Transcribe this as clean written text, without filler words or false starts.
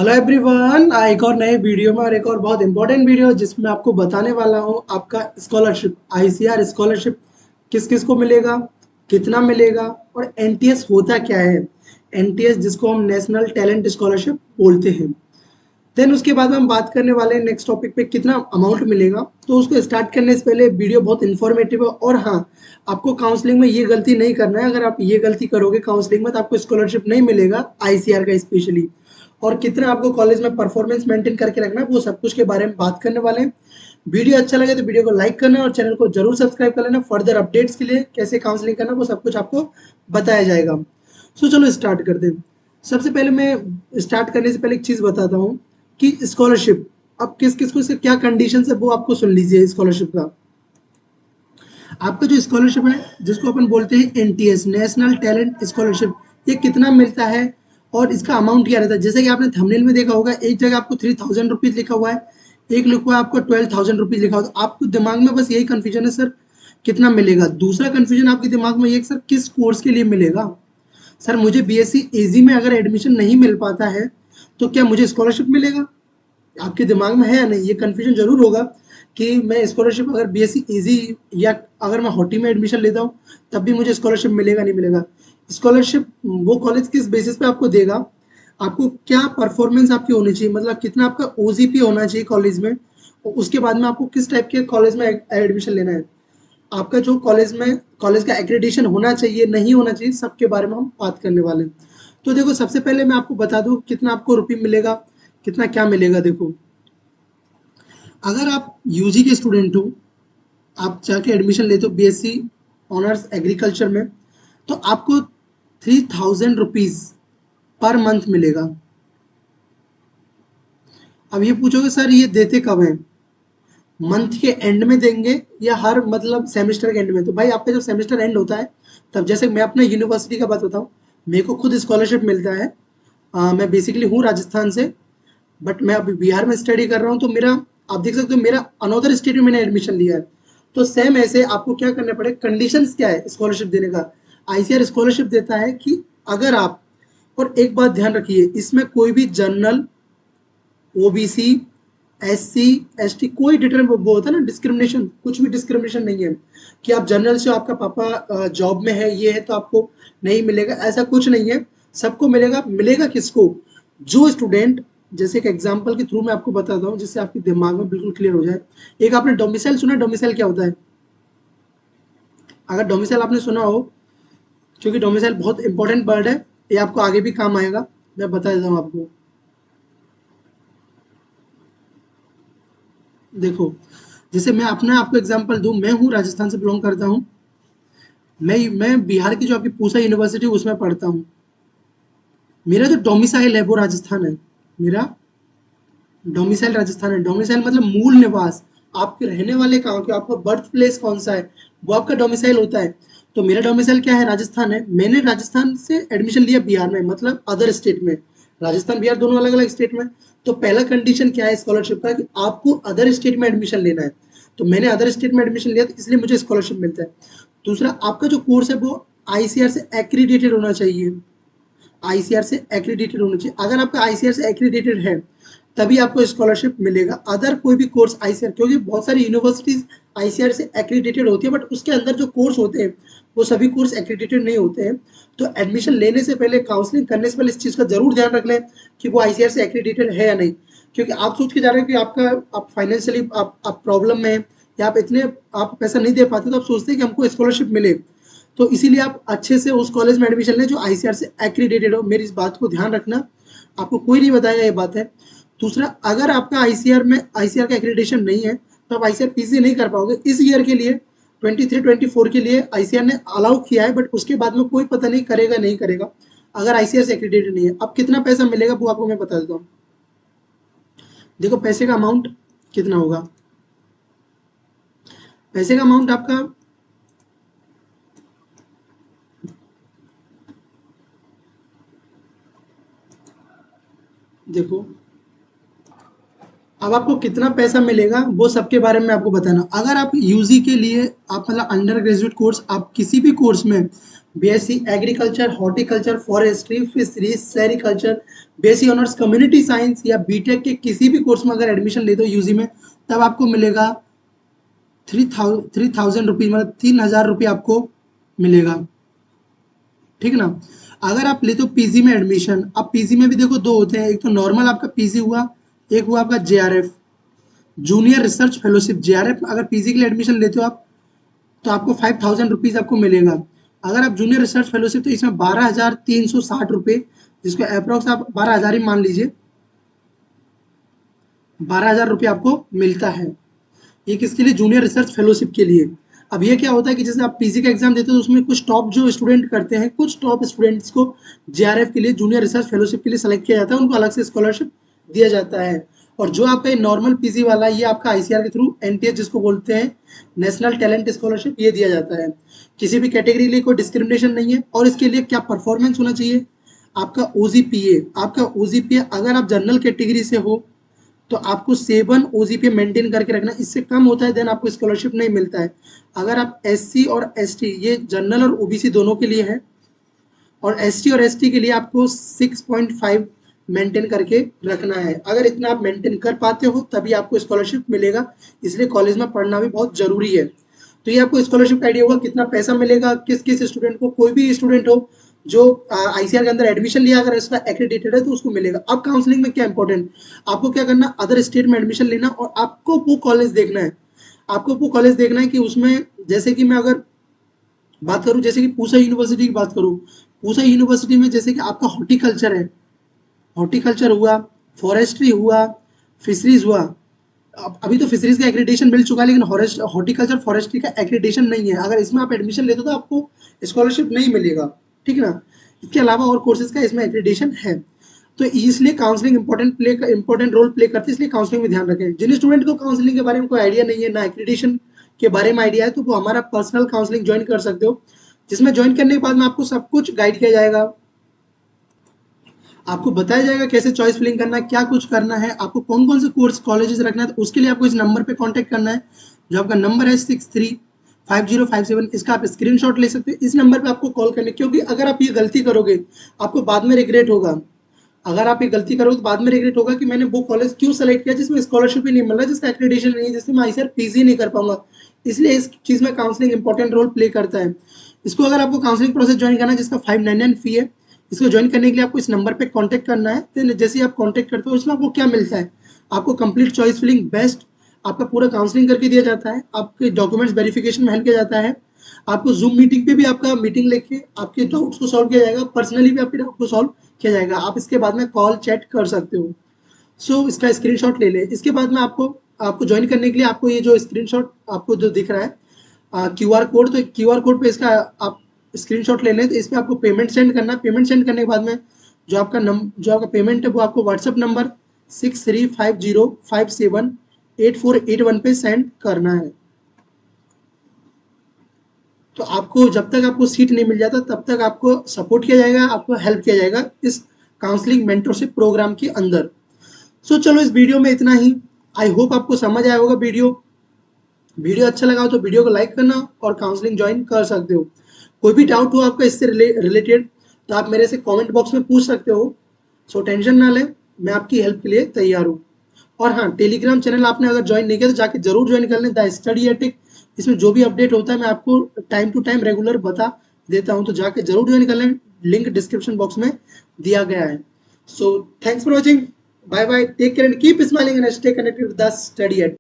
Hello everyone, एक और नए वीडियो में और एक और बहुत इंपॉर्टेंट वीडियो जिसमें आपको बताने वाला हूँ आपका स्कॉलरशिप आईसीआर स्कॉलरशिप किस किस को मिलेगा, कितना मिलेगा और एनटीएस होता क्या है। एनटीएस जिसको हम नेशनल टैलेंट स्कॉलरशिप बोलते हैं। देन उसके बाद में हम बात करने वाले हैं नेक्स्ट टॉपिक पे कितना अमाउंट मिलेगा। तो उसको स्टार्ट करने से पहले वीडियो बहुत इन्फॉर्मेटिव है और हाँ, आपको काउंसलिंग में ये गलती नहीं करना है। अगर आप ये गलती करोगे काउंसलिंग में तो आपको स्कॉलरशिप नहीं मिलेगा आईसीआर का स्पेशली। और कितना आपको कॉलेज में परफॉर्मेंस मेंटेन करके रखना है वो सब कुछ के बारे में बात करने वाले हैं। वीडियो अच्छा लगे तो वीडियो को लाइक करना और चैनल को जरूर सब्सक्राइब कर लेना। फर्दर अपडेट्स के लिए कैसे काउंसलिंग करना वो सब कुछ आपको बताया जाएगा। सो चलो स्टार्ट करते हैं। सबसे पहले मैं स्टार्ट करने से पहले एक चीज़ बताता हूँ कि स्कॉलरशिप अब किस किस को से क्या कंडीशन है वो आपको सुन लीजिए। स्कॉलरशिप का आपका जो स्कॉलरशिप है जिसको अपन बोलते हैं एनटीएस नेशनल टैलेंट स्कॉलरशिप, ये कितना मिलता है और इसका अमाउंट क्या रहता है। जैसे कि आपने थंबनेल में देखा होगा, एक जगह आपको 3000 रुपीज लिखा हुआ है, एक लिखा हुआ है आपको 12,000 रुपीज लिखा हुआ है। तो आपको दिमाग में बस यही कन्फ्यूजन है सर कितना मिलेगा। दूसरा कन्फ्यूजन आपके दिमाग में ये कि सर किस कोर्स के लिए मिलेगा। सर मुझे बीएससी एजी में अगर एडमिशन नहीं मिल पाता है तो क्या मुझे स्कॉलरशिप मिलेगा। आपके दिमाग में है या नहीं, ये कन्फ्यूजन जरूर होगा कि मैं स्कॉलरशिप अगर बीएससी इजी या अगर मैं हॉटी में एडमिशन लेता हूँ तब भी मुझे स्कॉलरशिप मिलेगा नहीं मिलेगा। स्कॉलरशिप वो कॉलेज किस बेसिस पे आपको देगा, आपको क्या परफॉर्मेंस आपकी होनी चाहिए, मतलब कितना आपका ओजीपी होना चाहिए कॉलेज में, और उसके बाद में आपको किस टाइप के कॉलेज में एडमिशन लेना है। आपका जो कॉलेज में कॉलेज का एक्रेडिटेशन होना चाहिए नहीं होना चाहिए, सबके बारे में हम बात करने वाले हैं। तो देखो सबसे पहले मैं आपको बता दूं कितना आपको रुपये मिलेगा, कितना क्या मिलेगा। देखो अगर आप यूजी के स्टूडेंट हो, आप जाके एडमिशन लेते हो बीएससी ऑनर्स एग्रीकल्चर में, तो आपको 3000 रुपीज पर मंथ मिलेगा। अब ये पूछोगे सर ये देते कब हैं, मंथ के एंड में देंगे या हर मतलब सेमेस्टर के एंड में। तो भाई आपका जब सेमेस्टर एंड होता है तब, जैसे मैं अपना यूनिवर्सिटी का बात बताऊँ, मेरे को खुद स्कॉलरशिप मिलता है। मैं बेसिकली हूँ राजस्थान से, बट मैं अभी बिहार में स्टडी कर रहा हूँ। तो मेरा आप देख सकते हो मेरा अनदर स्टेट में मैंने एडमिशन लिया है। तो सेम ऐसे आपको क्या करना पड़ेगा, कंडीशंस क्या है स्कॉलरशिप देने का। आईसीआर स्कॉलरशिप देता है कि अगर आप, और एक बात ध्यान रखिए इसमें कोई भी जनरल, ओबीसी, एससी, एसटी कोई डिटर्म वो होता है ना डिस्क्रिमिनेशन, कुछ भी डिस्क्रिमिनेशन नहीं है कि आप जनरल से आपका पापा जॉब में है ये है तो आपको नहीं मिलेगा, ऐसा कुछ नहीं है। सबको मिलेगा। मिलेगा किसको, जो स्टूडेंट, जैसे एक एग्जांपल के थ्रू मैं आपको बताता हूँ जिससे आपके दिमाग में बिल्कुल क्लियर हो जाए। एक आपने डोमिसाइल सुना, डोमिसाइल क्या होता है। अगर डोमिसाइल आपने सुना हो, क्योंकि डोमिसाइल बहुत इंपॉर्टेंट वर्ड है, ये आपको आगे भी काम आएगा, मैं बता देता हूँ आपको। देखो जैसे मैं अपना आपको एग्जांपल दूं, मैं हूँ राजस्थान से बिलोंग करता हूँ। मैं बिहार की जो आपकी पूसा यूनिवर्सिटी उसमें पढ़ता हूँ। मेरा जो डोमिसाइल है वो राजस्थान है। मेरा डोमिसाइल राजस्थान है। डोमिसाइल मतलब मूल निवास, आपके रहने वाले कहाँ के, आपका बर्थ प्लेस कौन सा है, वो आपका डोमिसाइल होता है। तो मेरा डोमिसाइल क्या है, राजस्थान है। मैंने राजस्थान से एडमिशन लिया बिहार में, मतलब अदर स्टेट में। राजस्थान बिहार दोनों अलग अलग स्टेट में। तो पहला कंडीशन क्या है स्कॉलरशिप का कि आपको अदर स्टेट में एडमिशन लेना है। तो मैंने अदर स्टेट में एडमिशन लिया तो इसलिए मुझे स्कॉलरशिप मिलता है। दूसरा, आपका जो कोर्स है वो आईसीआर से एक्रीडेटेड होना चाहिए। आईसीआर से एक्रीडेटेड होना चाहिए। अगर आपका आईसीआर से एक्रीडेटेड है तभी आपको स्कॉलरशिप मिलेगा। अदर कोई भी कोर्स आईसीआर, क्योंकि बहुत सारी यूनिवर्सिटीज आईसीआर से एक्रीडेटेड होती है बट उसके अंदर जो कोर्स होते हैं वो सभी कोर्स एक्रीडेटेड नहीं होते हैं। तो एडमिशन लेने से पहले, काउंसलिंग करने से पहले इस चीज़ का जरूर ध्यान रख लें कि वो आईसीआर से एक्रीडेटेड है या नहीं। क्योंकि आप सोच के जा रहे हैं कि आपका आप फाइनेंशियली आप प्रॉब्लम में हैं या आप इतने आप पैसा नहीं दे पाते, तो आप सोचते हैं कि हमको स्कॉलरशिप मिले। तो इसीलिए आप अच्छे से उस कॉलेज में एडमिशन लें जो आईसीआर से एक्रीडेटेड हो। मेरी इस बात को ध्यान रखना, आपको कोई नहीं बताएगा ये बात है। दूसरा, अगर आपका आईसीआर में आईसीआर का एक्रीडेशन नहीं है तो आप आईसीआर पीसी नहीं कर पाओगे। इस ईयर के लिए 23-24 के लिए आईसीआर ने अलाउ किया है, बट उसके बाद में कोई पता नहीं करेगा नहीं करेगा अगर आईसीआर से एक्रीडेटेड नहीं है। अब कितना पैसा मिलेगा वो आपको मैं बता देता हूँ। देखो पैसे का अमाउंट कितना होगा। पैसे का अमाउंट आपका, देखो अब आपको कितना पैसा मिलेगा वो सबके बारे में आपको बताना। अगर आप यूजी के लिए आप मतलब अंडर ग्रेजुएट कोर्स आप किसी भी कोर्स में BSc agriculture, horticulture, forestry, fisheries, sericulture, BSc honours community science या बीटेक के किसी भी कोर्स में अगर एडमिशन लेते हो यूजी में, तब आपको मिलेगा 3000 रुपीज, मतलब 3000 रुपये आपको मिलेगा। ठीक ना। अगर आप लेते हो पीजी में एडमिशन, अब पीजी में भी देखो दो होते हैं, एक तो नॉर्मल आपका पीजी हुआ, एक हुआ आपका JRF, junior research fellowship. JRF अगर पीजी के लिए एडमिशन लेते हो आप, तो आपको 5000 रुपीज आपको मिलेगा। अगर आप जूनियर रिसर्च फेलोशिप, तो इसमें 12,360 रुपये, जिसको अप्रोक्स आप 12,000 ही मान लीजिए, 12,000 रुपये आपको मिलता है। ये किसके लिए? जूनियर रिसर्च फेलोशिप के लिए। अब ये क्या होता है कि जैसे आप पीजी का एग्जाम देते हो, तो उसमें कुछ टॉप जो स्टूडेंट करते हैं, कुछ टॉप स्टूडेंट्स को जेआरएफ के लिए, जूनियर रिसर्च फेलोशिप के लिए सेलेक्ट किया जाता है, उनको अलग से स्कॉलरशिप दिया जाता है। और जो आपका नॉर्मल पीजी वाला, ये आपका आईसीआर के थ्रू एनटीएस जिसको बोलते हैं, नेशनल टैलेंट स्कॉलरशिप, ये दिया जाता है। किसी भी कैटेगरी के लिए कोई डिस्क्रिमिनेशन नहीं है। और इसके लिए क्या परफॉर्मेंस होना चाहिए? आपका ओजीपीए, आपका ओजीपीए अगर आप जनरल कैटेगरी से हो तो आपको 7 ओजीपीए मेंटेन करके रखना। इससे कम होता है देन आपको स्कॉलरशिप नहीं मिलता है। अगर आप एससी और एसटी, ये जनरल और ओबीसी दोनों के लिए है, और एसटी और एसटी के लिए आपको 6.5 मेंटेन करके रखना है। अगर इतना आप मेंटेन कर पाते हो तभी आपको स्कॉलरशिप मिलेगा। इसलिए कॉलेज में पढ़ना भी बहुत जरूरी है। तो ये आपको स्कॉलरशिप का आइडिया होगा कितना पैसा मिलेगा किस किस स्टूडेंट को। कोई भी स्टूडेंट हो जो आईसीआर के अंदर एडमिशन लिया, अगर इसका एक्रेडिटेड है तो उसको मिलेगा। अब काउंसलिंग में क्या इंपॉर्टेंट, आपको क्या करना, अदर स्टेट में एडमिशन लेना, और आपको वो कॉलेज देखना है। आपको वो कॉलेज देखना है कि उसमें, जैसे कि मैं अगर बात करूं, जैसे कि पूसा यूनिवर्सिटी की बात करूं, पूसा यूनिवर्सिटी में जैसे कि आपका हॉर्टिकल्चर है, हॉर्टिकल्चर हुआ, फॉरेस्ट्री हुआ, फिशरीज हुआ। अभी तो फिशरीज का एक्रेडिटेशन मिल चुका है, लेकिन हॉर्टिकल्चर फॉरेस्ट्री का एक्रेडिटेशन नहीं है। अगर इसमें आप एडमिशन लेते हो तो आपको स्कॉलरशिप नहीं मिलेगा। ठीक है ना। इसके अलावा और कोर्सेज का इसमें एक्रेडिटेशन है। तो इसलिए काउंसलिंग इंपॉर्टेंट रोल प्ले करती है। इसलिए काउंसलिंग में ध्यान रखें। जिन स्टूडेंट को काउंसलिंग के बारे में कोई आइडिया नहीं है, ना एक्रेडिटेशन के बारे में आइडिया है, तो वो हमारा पर्सनल काउंसलिंग ज्वाइन कर सकते हो, जिसमें ज्वाइन करने के बाद में आपको सब कुछ गाइड किया जाएगा। आपको बताया जाएगा कैसे चॉइस फिलिंग करना है, क्या कुछ करना है, आपको कौन कौन से कोर्स कॉलेजेस रखना है। तो उसके लिए आपको इस नंबर पे कांटेक्ट करना है, जो आपका नंबर है 635057। इसका आप स्क्रीनशॉट ले सकते हो। इस नंबर पे आपको कॉल करने, क्योंकि अगर आप ये गलती करोगे आपको बाद में रिग्रेट होगा। अगर आप ये गलती करोगे तो बाद में रिग्रेट होगा कि मैंने वो कॉलेज क्यों सेलेक्ट किया जिसमें स्कॉलरशिप ही नहीं मिल रहा, जिसका एक्रेडिटेशन नहीं है, जिससे मैं आईसीआर पीजी नहीं कर पाऊंगा। इसलिए इस चीज में काउंसलिंग इंपॉर्टेंट रोल प्ले करता है। इसको अगर आपको काउंसलिंग प्रोसेस ज्वाइन करना है, जिसका 599 फी है, इसको ज्वाइन करने के लिए आपको इस नंबर पे कांटेक्ट करना है। तो जैसे ही आप कांटेक्ट करते हो, इसमें आपको क्या मिलता है, आपको कंप्लीट चॉइस फिलिंग बेस्ट, आपका पूरा काउंसलिंग करके दिया जाता है, आपके डॉक्यूमेंट्स वेरिफिकेशन में हेल्प किया जाता है, आपको जूम मीटिंग पे भी आपका मीटिंग लेके आपके डाउट्स को सॉल्व किया जाएगा, पर्सनली भी आपके डाउट को सॉल्व किया जाएगा। आप इसके बाद में कॉल चैट कर सकते हो। सो इसका स्क्रीनशॉट ले लें। इसके बाद में आपको आपको ज्वाइन करने के लिए आपको ये जो स्क्रीनशॉट आपको जो दिख रहा है क्यूआर कोड, तो क्यूआर कोड पे इसका आप स्क्रीनशॉट ले लें। तो इस पे आपको पेमेंट सेंड करना है। पेमेंट सेंड करने के बाद में जो आपका पेमेंट है वो आपको व्हाट्सएप नंबर 6350578481 पे सेंड करना है। तो आपको जब तक आपको सीट नहीं मिल जाता तब तक आपको सपोर्ट किया जाएगा, आपको हेल्प किया जाएगा इस काउंसलिंग मेंटरशिप प्रोग्राम के अंदर। सो चलो इस वीडियो में इतना ही। आई होप आपको समझ आया होगा वीडियो। वीडियो अच्छा लगा हो तो वीडियो को लाइक करना और काउंसलिंग ज्वाइन कर सकते हो। कोई भी डाउट हो आपका इससे रिलेटेड तो आप मेरे से कमेंट बॉक्स में पूछ सकते हो। सो टेंशन ना लें, मैं आपकी हेल्प के लिए तैयार हूँ। और हाँ, टेलीग्राम चैनल आपने अगर ज्वाइन नहीं किया तो जाके जरूर ज्वाइन कर लें, द स्टडी एटिक। इसमें जो भी अपडेट होता है मैं आपको टाइम टू टाइम रेगुलर बता देता हूँ, तो जाके जरूर ज्वाइन कर लें। लिंक डिस्क्रिप्शन बॉक्स में दिया गया है। So thanks for watching, bye bye, take care and keep smiling and stay connected with the study attic.